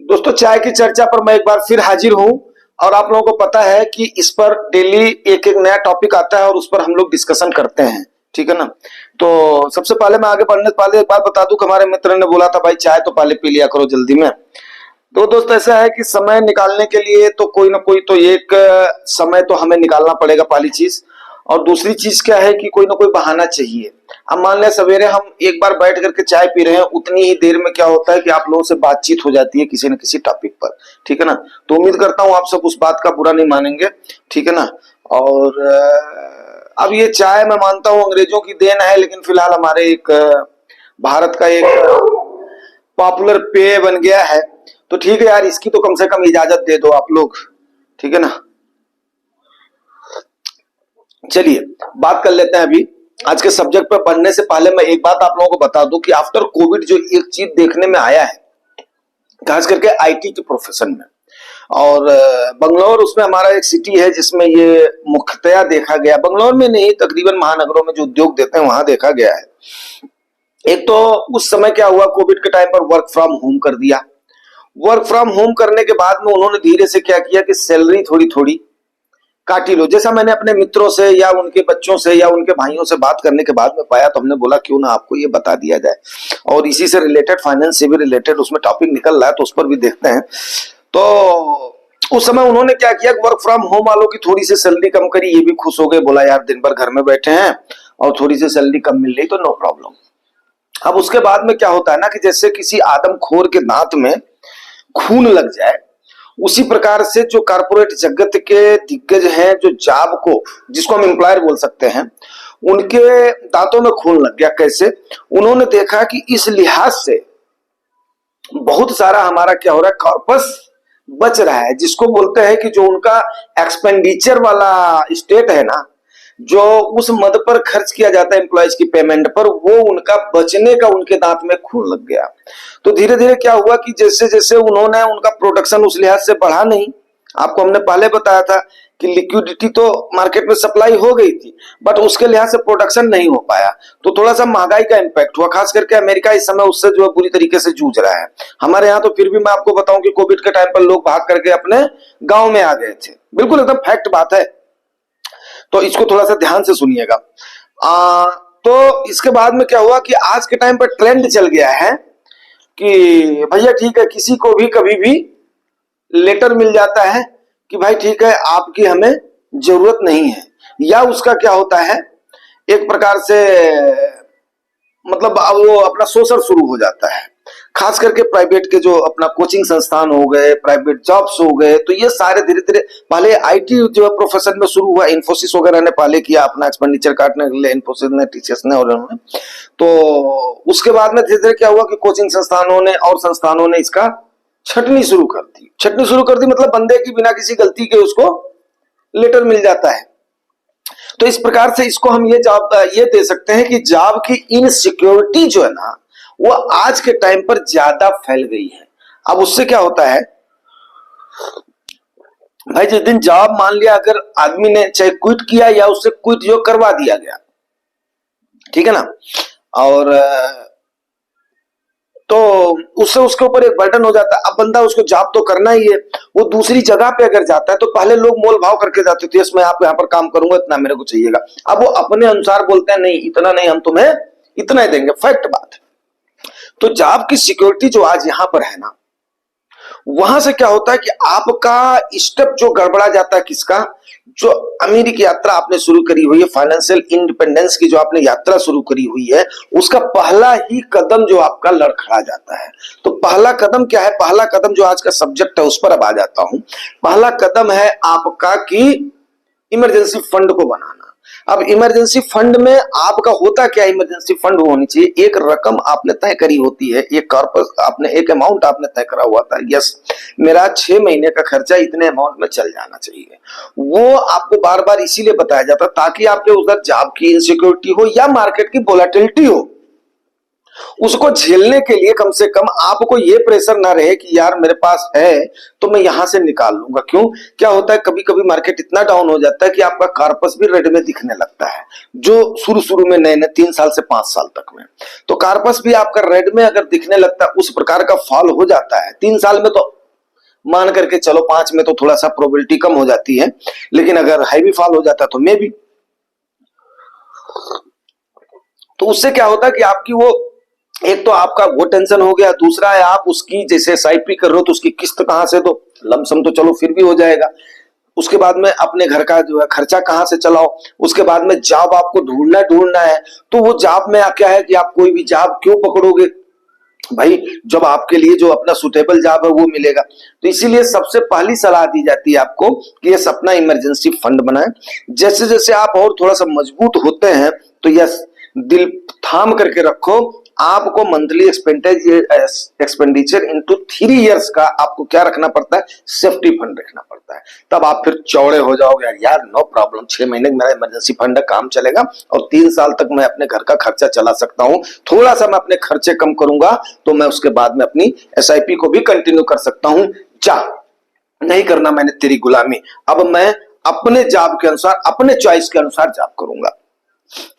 दोस्तों, चाय की चर्चा पर मैं एक बार फिर हाजिर हूं और आप लोगों को पता है कि इस पर डेली एक एक नया टॉपिक आता है और उस पर हम लोग डिस्कशन करते हैं। ठीक है ना। तो सबसे पहले मैं आगे बढ़ने से पहले एक बात बता दूं कि हमारे मित्र ने बोला था भाई चाय तो पहले पी लिया करो जल्दी में। तो दोस्त ऐसा है कि समय निकालने के लिए तो कोई ना कोई तो एक समय तो हमें निकालना पड़ेगा पहली चीज। और दूसरी चीज क्या है कि कोई ना कोई बहाना चाहिए। अब मान लिया सवेरे हम एक बार बैठ करके चाय पी रहे हैं, उतनी ही देर में क्या होता है कि आप लोगों से बातचीत हो जाती है किसी न किसी टॉपिक पर। ठीक है ना। तो उम्मीद करता हूं आप सब उस बात का बुरा नहीं मानेंगे। ठीक है ना। और अब ये चाय मैं मानता हूं अंग्रेजों की देन है, लेकिन फिलहाल हमारे एक भारत का एक पॉपुलर पेय बन गया है। तो ठीक है यार, इसकी तो कम से कम इजाजत दे दो आप लोग। ठीक है ना। चलिए बात कर लेते हैं। अभी आज के सब्जेक्ट पर बढ़ने से पहले मैं एक बात आप लोगों को बता दूं कि आफ्टर कोविड जो एक चीज देखने में आया है, खास करके आईटी के प्रोफेशन में, और बंगलौर उसमें हमारा एक सिटी है जिसमें ये मुख्यतया देखा गया। बंगलौर में नहीं, तकरीबन महानगरों में जो उद्योग देते हैं वहां देखा गया है। एक तो उस समय क्या हुआ, कोविड के टाइम पर वर्क फ्रॉम होम कर दिया। वर्क फ्रॉम होम करने के बाद में उन्होंने धीरे से क्या किया कि सैलरी थोड़ी थोड़ी काटी लो। जैसा मैंने अपने मित्रों से या उनके बच्चों से या उनके भाइयों से बात करने के बाद में पाया, तो हमने बोला क्यों ना आपको ये बता दिया जाए। और इसी से रिलेटेड, फाइनेंस से भी रिलेटेड उसमें टॉपिक निकल रहा है, तो उस पर भी देखते हैं। तो उस समय उन्होंने क्या किया, वर्क फ्रॉम होम वालों की थोड़ी सी सैलरी कम करी, ये भी खुश हो गए, बोला यार दिन भर घर में बैठे हैं और थोड़ी सी सैलरी कम मिल रही तो नो प्रॉब्लम। अब उसके बाद में क्या होता है ना कि जैसे किसी आदमखोर के दांत में खून लग जाए, उसी प्रकार से जो कारपोरेट जगत के दिग्गज हैं, जो जॉब को, जिसको हम एम्प्लॉयर बोल सकते हैं, उनके दांतों में खून लग गया। कैसे? उन्होंने देखा कि इस लिहाज से बहुत सारा हमारा क्या हो रहा है, कॉर्पस बच रहा है, जिसको बोलते हैं कि जो उनका एक्सपेंडिचर वाला स्टेट है ना, जो उस मद पर खर्च किया जाता है एम्प्लॉयज की पेमेंट पर, वो उनका बचने का उनके दांत में खून लग गया। तो धीरे धीरे क्या हुआ कि जैसे जैसे उन्होंने उनका प्रोडक्शन उस लिहाज से बढ़ा नहीं। आपको हमने पहले बताया था कि लिक्विडिटी तो मार्केट में सप्लाई हो गई थी, बट उसके लिहाज से प्रोडक्शन नहीं हो पाया, तो थोड़ा सा महंगाई का इंपैक्ट हुआ। खास करके अमेरिका इस समय उससे जो है बुरी तरीके से जूझ रहा है। हमारे यहाँ तो फिर भी मैं आपको बताऊं कि कोविड के टाइम पर लोग भाग करके अपने गांव में आ गए थे। बिल्कुल एकदम फैक्ट बात है। तो इसको थोड़ा सा ध्यान से सुनिएगा। तो इसके बाद में क्या हुआ कि आज के टाइम पर ट्रेंड चल गया है कि भैया ठीक है, किसी को भी कभी भी लेटर मिल जाता है कि भाई ठीक है आपकी हमें जरूरत नहीं है, या उसका क्या होता है एक प्रकार से मतलब वो अपना शोषण शुरू हो जाता है। खास करके प्राइवेट के जो अपना कोचिंग संस्थान हो गए, प्राइवेट जॉब्स हो गए, तो ये सारे धीरे धीरे, पहले आईटी जो है प्रोफेशन में शुरू हुआ, इन्फोसिस वगैरह ने पहले किया अपना एक्सपेंडिचर काटने के लिए, इन्फोसिस ने, टीसीएस ने और उन्होंने। तो उसके बाद में धीरे धीरे क्या हुआ कि कोचिंग संस्थानों ने और संस्थानों ने इसका छटनी शुरू कर दी। छटनी शुरू कर दी मतलब बंदे की बिना किसी गलती के उसको लेटर मिल जाता है। तो इस प्रकार से इसको हम ये दे सकते हैं कि जॉब की इनसिक्योरिटी जो है ना, वो आज के टाइम पर ज्यादा फैल गई है। अब उससे क्या होता है भाई, जिस दिन जॉब मान लिया अगर आदमी ने चाहे क्विट किया या उससे क्विट जो करवा दिया गया, ठीक है ना, और तो उससे उसके ऊपर एक बर्डन हो जाता है। अब बंदा उसको जॉब तो करना ही है, वो दूसरी जगह पे अगर जाता है तो पहले लोग मोल भाव करके जाते थे, मैं आप यहाँ पर काम करूंगा, इतना मेरे को चाहिएगा। अब वो अपने अनुसार बोलते हैं नहीं इतना नहीं, हम तुम्हें इतना ही देंगे। फैक्ट बात है। तो जॉब की सिक्योरिटी जो आज यहां पर है ना, वहां से क्या होता है कि आपका स्टेप जो गड़बड़ा जाता है, किसका, जो अमीरी की यात्रा आपने शुरू करी हुई है, फाइनेंशियल इंडिपेंडेंस की जो आपने यात्रा शुरू करी हुई है, उसका पहला ही कदम जो आपका लड़खड़ा जाता है। तो पहला कदम क्या है? पहला कदम जो आज का सब्जेक्ट है उस पर अब आ जाता हूं। पहला कदम है आपका कि इमरजेंसी फंड को बनाना। अब इमरजेंसी फंड में आपका होता क्या, इमरजेंसी फंड होनी चाहिए एक रकम आपने तय करी होती है, एक कॉर्पस आपने, एक अमाउंट आपने तय करा हुआ था, यस मेरा 6 महीने का खर्चा इतने अमाउंट में चल जाना चाहिए। वो आपको बार बार इसीलिए बताया जाता ताकि आपके उधर जॉब की इनसिक्योरिटी हो या मार्केट की वोलेटिलिटी हो, उसको झेलने के लिए कम से कम आपको ये प्रेशर ना रहे कि यार मेरे पास है तो मैं यहां से निकाल लूंगा। क्यों? क्या होता है कभी कभी मार्केट इतना डाउन हो जाता है कि आपका कॉर्पस भी रेड में दिखने लगता है, जो शुरू में नए 3 साल से 5 साल तक में, तो कॉर्पस भी आपका रेड में अगर दिखने लगता है, उस प्रकार का फॉल हो जाता है 3 साल में, तो मान करके चलो 5 में तो थोड़ा सा प्रोबेबिलिटी कम हो जाती है, लेकिन अगर हैवी फॉल हो जाता तो मे भी। तो उससे क्या होता है कि आपकी वो, एक तो आपका वो टेंशन हो गया, दूसरा है आप उसकी जैसे एसआईपी कर रहे हो तो उसकी किस्त कहां से दो, लमसम तो चलो फिर भी हो जाएगा। उसके बाद में अपने घर का जो है खर्चा कहां से चलाओ, उसके बाद में जॉब आपको ढूंढना है, तो वो जॉब में क्या है कि आप कोई भी जॉब क्यों पकड़ोगे भाई, जब आपके लिए जो अपना सुटेबल जॉब है वो मिलेगा। तो इसीलिए सबसे पहली सलाह दी जाती है आपको कि ये अपना इमरजेंसी फंड बनाएं। जैसे जैसे आप और थोड़ा सा मजबूत होते हैं तो यह दिल थाम करके रखो, आपको मंथली एक्सपेंडिचर इनटू 3 इयर्स का आपको क्या रखना पड़ता है, सेफ्टी फंड रखना पड़ता है। तब आप फिर चौड़े हो जाओगे, यार नो प्रॉब्लम, 6 महीने मेरा इमरजेंसी फंड है, काम चलेगा और 3 साल तक मैं अपने घर का खर्चा चला सकता हूं। थोड़ा सा मैं अपने खर्चे कम करूंगा तो मैं उसके बाद में अपनी एसआईपी को भी कंटिन्यू कर सकता हूं। जा नहीं करना मैंने तेरी गुलामी, अब मैं अपने जॉब के अनुसार, अपने चॉइस के अनुसार जॉब करूंगा,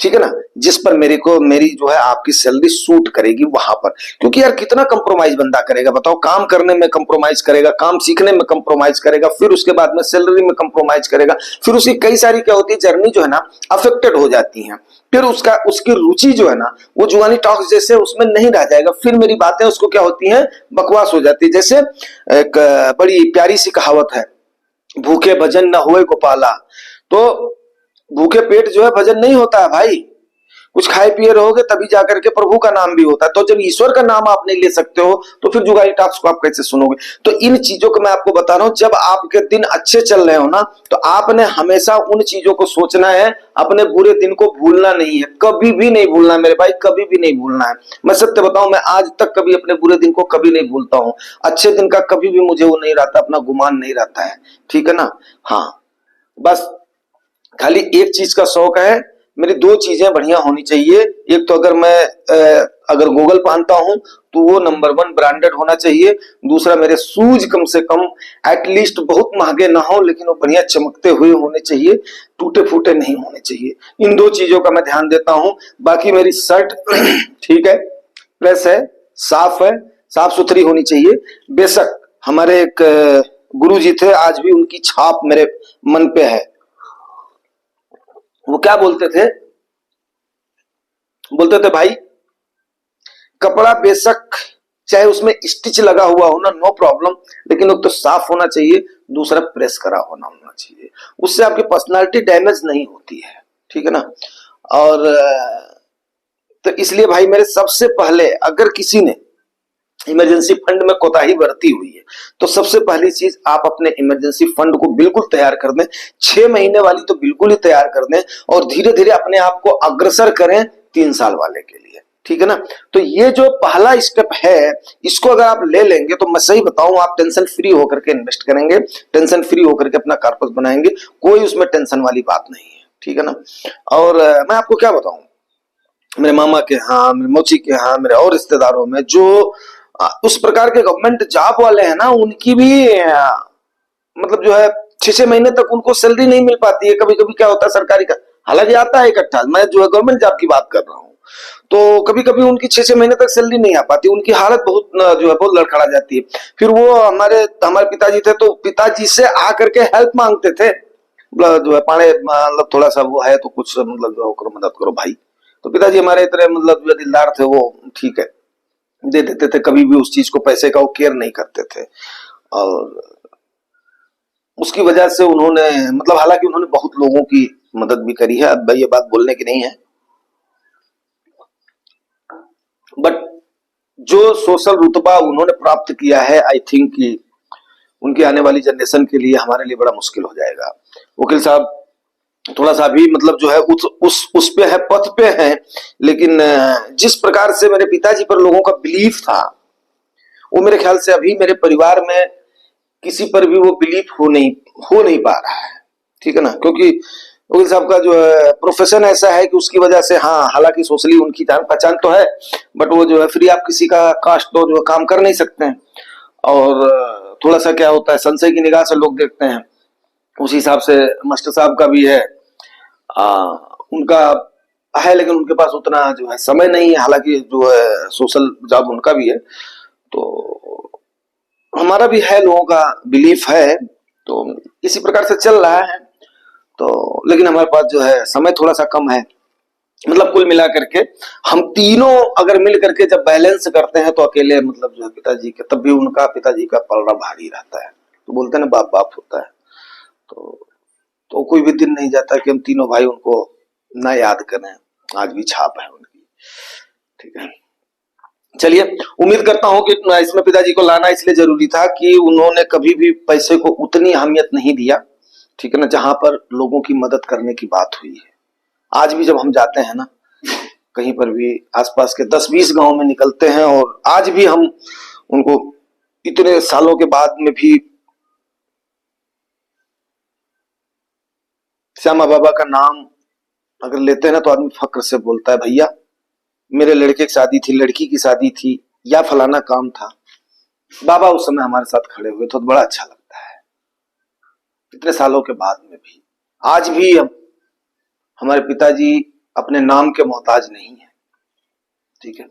ठीक है ना, जिस पर मेरे को मेरी जो है आपकी सैलरी सूट करेगी वहां पर। क्योंकि यार कितना कंप्रोमाइज बंदा करेगा बताओ, काम करने में कंप्रोमाइज करेगा, काम सीखने में कंप्रोमाइज करेगा, फिर उसके बाद में सैलरी में कंप्रोमाइज करेगा, फिर उसकी कई सारी क्या होती है जर्नी जो है ना अफेक्टेड हो जाती है, फिर उसकी रुचि जो है ना वो जुगानी टॉक्स जैसे उसमें नहीं रह जाएगा, फिर मेरी बातें उसको क्या होती हैं, बकवास हो जाती है। जैसे एक बड़ी प्यारी सी कहावत है, भूखे भजन न होए गोपाला। तो भूखे पेट जो है भजन नहीं होता है भाई, कुछ खाए पिए रहोगे तभी जाकर के प्रभु का नाम भी होता है। तो जब ईश्वर का नाम आप नहीं ले सकते हो तो फिर जुगाली टॉक्स को आप कैसे सुनोगे। तो इन चीजों को मैं आपको बता रहा हूं, जब आपके दिन अच्छे चल रहे हो ना तो आपने हमेशा उन चीजों को सोचना है, अपने बुरे दिन को भूलना नहीं है, कभी भी नहीं भूलना मेरे भाई, कभी भी नहीं भूलना है। मैं सत्य बताऊं, मैं आज तक कभी अपने बुरे दिन को कभी नहीं भूलता हूं, अच्छे दिन का कभी भी मुझे वो नहीं रहता, अपना गुमान नहीं रहता है, ठीक है ना। हाँ, बस खाली एक चीज का शौक है, मेरी 2 चीजें बढ़िया होनी चाहिए। एक तो अगर मैं अगर गूगल पहनता हूं तो वो नंबर 1 ब्रांडेड होना चाहिए। दूसरा, मेरे शूज कम से कम एटलीस्ट बहुत महंगे ना हो लेकिन वो बढ़िया चमकते हुए होने चाहिए, टूटे फूटे नहीं होने चाहिए। इन 2 चीजों का मैं ध्यान देता हूं। बाकी मेरी शर्ट ठीक है, प्रेस है, साफ है, साफ सुथरी होनी चाहिए। बेशक हमारे एक गुरु जी थे, आज भी उनकी छाप मेरे मन पे है। वो क्या बोलते थे, भाई कपड़ा बेशक चाहे उसमें स्टिच लगा हुआ हो ना, नो प्रॉब्लम, लेकिन वो तो साफ होना चाहिए, दूसरा प्रेस करा होना चाहिए, उससे आपकी पर्सनालिटी डैमेज नहीं होती है, ठीक है ना। और तो इसलिए भाई मेरे सबसे पहले, अगर किसी ने इमरजेंसी फंड में कोताही बरती हुई है तो सबसे पहली चीज आप अपने इमरजेंसी फंड को बिल्कुल तैयार कर दें। 6 महीने वाली तो बिल्कुल ही तैयार कर दें और धीरे धीरे अपने आप को अग्रसर करें 3 साल वाले के लिए, ठीक है ना। तो ये जो पहला स्टेप है, इसको अगर आप ले लेंगे तो मैं सही बताऊं, आप टेंशन फ्री होकर के इन्वेस्ट करेंगे, टेंशन फ्री होकर के अपना कॉर्पस बनाएंगे, कोई उसमें टेंशन वाली बात नहीं है, ठीक है ना। और मैं आपको क्या बताऊं, मेरे मामा के यहाँ, मेरे मौसी के यहाँ, मेरे और रिश्तेदारों में जो उस प्रकार के गवर्नमेंट जॉब वाले हैं ना, उनकी भी मतलब जो है 6-6 महीने तक उनको सैलरी नहीं मिल पाती है। कभी कभी क्या होता है सरकारी का, हालांकि आता है इकट्ठा, मैं जो है गवर्नमेंट जॉब की बात कर रहा हूँ, तो कभी कभी उनकी 6-6 महीने तक सैलरी नहीं आ पाती, उनकी हालत बहुत जो है बहुत लड़खड़ा जाती है। फिर वो हमारे पिताजी थे तो पिताजी से आकर के हेल्प मांगते थे, मतलब जो है पाने, मतलब थोड़ा सा वो है तो कुछ मतलब जो करो, मदद करो भाई। तो पिताजी हमारे इतने मतलब जो दिलदार थे, वो ठीक है दे देते थे, कभी भी उस चीज को पैसे का वो केयर नहीं करते थे। और उसकी वजह से उन्होंने मतलब, हालांकि उन्होंने बहुत लोगों की मदद भी करी है, अब ये बात बोलने की नहीं है, बट जो सोशल रुतबा उन्होंने प्राप्त किया है, आई थिंक कि उनकी आने वाली जनरेशन के लिए हमारे लिए बड़ा मुश्किल हो जाएगा। वकील साहब थोड़ा सा भी मतलब जो है उस पे है, पथ पे है, लेकिन जिस प्रकार से मेरे पिताजी पर लोगों का बिलीफ था, वो मेरे ख्याल से अभी मेरे परिवार में किसी पर भी वो बिलीफ हो नहीं पा रहा है, ठीक है ना। क्योंकि वकील साहब का जो है प्रोफेशन ऐसा है कि उसकी वजह से, हाँ हालांकि सोशली उनकी जान पहचान तो है, बट वो जो है फ्री आप किसी का कास्ट तो जो काम कर नहीं सकते हैं। और थोड़ा सा क्या होता है, संशय की निगाह से लोग देखते हैं, उसी हिसाब से मास्टर साहब का भी है, उनका है, लेकिन उनके पास उतना जो है समय नहीं है, हालांकि जो है सोशल जॉब उनका भी है। तो हमारा भी है, लोगों का बिलीफ है, तो इसी प्रकार से चल रहा है। तो लेकिन हमारे पास जो है समय थोड़ा सा कम है, मतलब कुल मिला करके हम तीनों अगर मिल करके जब बैलेंस करते हैं तो अकेले मतलब जो है पिताजी के, तब भी उनका पिताजी का पलड़ा भारी रहता है। तो बोलते हैं ना, बाप बाप होता है। तो कोई भी दिन नहीं जाता कि हम तीनों भाई उनको ना याद करें। आज भी छाप है उनकी। ठीक है, चलिए, उम्मीद करता हूं कि इसमें पिताजी को लाना इसलिए जरूरी था कि उन्होंने कभी भी पैसे को उतनी अहमियत नहीं दिया, ठीक है ना, जहां पर लोगों की मदद करने की बात हुई है। आज भी जब हम जाते हैं ना, कहीं पर भी आसपास के 10-20 गांव में निकलते हैं, और आज भी हम उनको इतने सालों के बाद में भी श्यामा बाबा का नाम अगर लेते हैं ना, तो आदमी फक्र से बोलता है, भैया मेरे लड़के की शादी थी, लड़की की शादी थी, या फलाना काम था, बाबा उस समय हमारे साथ खड़े हुए, तो बड़ा अच्छा लगता है। इतने सालों के बाद में भी आज भी हमारे पिताजी अपने नाम के मोहताज नहीं है। ठीक है,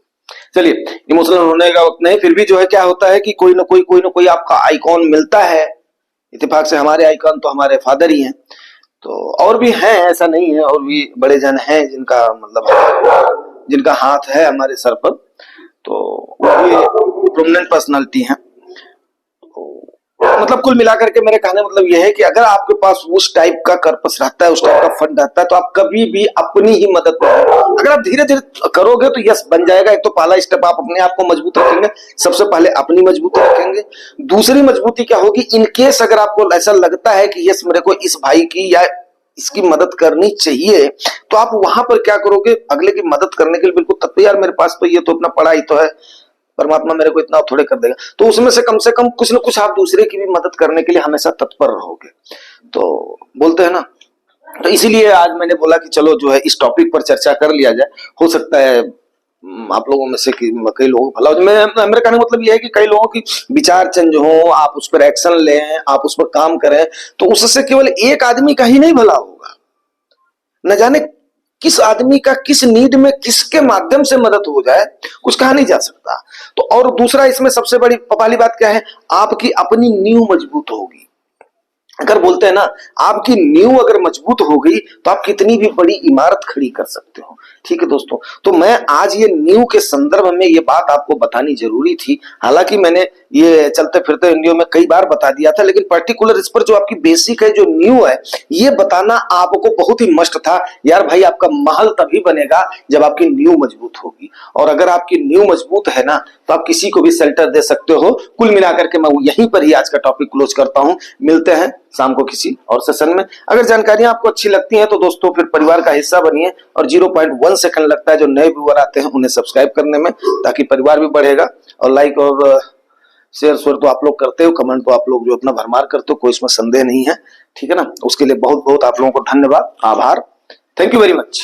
चलिए, इमोशनल होने का वक्त नहीं, फिर भी जो है क्या होता है कि कोई ना कोई आपका आइकॉन मिलता है। इत्तेफाक से हमारे आइकॉन तो हमारे फादर ही हैं, तो और भी हैं, ऐसा नहीं है, और भी बड़े जन हैं जिनका मतलब जिनका हाथ है हमारे सर पर, तो ये प्रोमिनेंट पर्सनालिटी हैं। मतलब कुल मिलाकर के मेरे कहने मतलब यह है कि अगर आपके पास उस टाइप का कर्पस रहता है, उस टाइप का फंड रहता है, तो आप कभी भी अपनी ही मदद करोगे। अगर आप धीरे धीरे करोगे तो यस बन जाएगा। एक तो पहला स्टेप, आप अपने आप को मजबूत रखेंगे, सबसे पहले अपनी मजबूती रखेंगे। दूसरी मजबूती क्या होगी, इनकेस अगर आपको ऐसा लगता है कि यस मेरे को इस भाई की या इसकी मदद करनी चाहिए, तो आप वहां पर क्या करोगे, अगले की मदद करने के लिए बिल्कुल तत्पर, यार मेरे पास तो ये तो अपना पड़ा ही तो है, परमात्मा मेरे को इतना थोड़े कर देगा, तो उसमें से कम कुछ ना कुछ आप दूसरे की भी मदद करने के लिए हमेशा तत्पर रहोगे। तो बोलते हैं ना, तो इसीलिए आज मैंने बोला कि चलो जो है इस टॉपिक पर चर्चा कर लिया जाए। हो सकता है आप लोगों में से कई लोगों को भला हो। मेरे कहने का मतलब यह है कि कई लोगों की विचार चेंज हो, आप उस पर एक्शन लें, आप उस पर काम करें, तो उससे केवल एक आदमी का ही नहीं भला होगा, न जाने किस आदमी का किस नीड में किसके माध्यम से मदद हो जाए, कुछ कहा नहीं जा सकता। तो और दूसरा इसमें सबसे बड़ी पहली बात क्या है, आपकी अपनी नींव मजबूत होगी। अगर बोलते हैं ना, आपकी नींव अगर मजबूत हो गई तो आप कितनी भी बड़ी इमारत खड़ी कर सकते हो। ठीक है दोस्तों, तो मैं आज ये नींव के संदर्भ में ये बात आपको बतानी जरूरी थी। हालांकि मैंने ये चलते फिरते वीडियो में कई बार बता दिया था, लेकिन पर्टिकुलर इस पर जो आपकी बेसिक है, जो नींव है, ये बताना आपको बहुत ही मस्ट था। यार भाई, आपका महल तभी बनेगा जब आपकी नींव मजबूत होगी, और अगर आपकी नींव मजबूत है ना, तो आप किसी को भी शेल्टर दे सकते हो। कुल मिलाकर के मैं यहीं पर ही आज का टॉपिक क्लोज करता हूं। मिलते हैं शाम को किसी और सेशन में। अगर जानकारियां आपको अच्छी लगती हैं तो दोस्तों फिर परिवार का हिस्सा बनिए, और 0.1 सेकंड लगता है जो नए व्यूअर आते हैं उन्हें सब्सक्राइब करने में, ताकि परिवार भी बढ़ेगा। और लाइक और शेयर तो आप लोग करते हो, कमेंट तो आप लोग जो अपना भरमार करते हो, कोई इसमें संदेह नहीं है। ठीक है ना, उसके लिए बहुत बहुत आप लोगों को धन्यवाद, आभार, थैंक यू वेरी मच।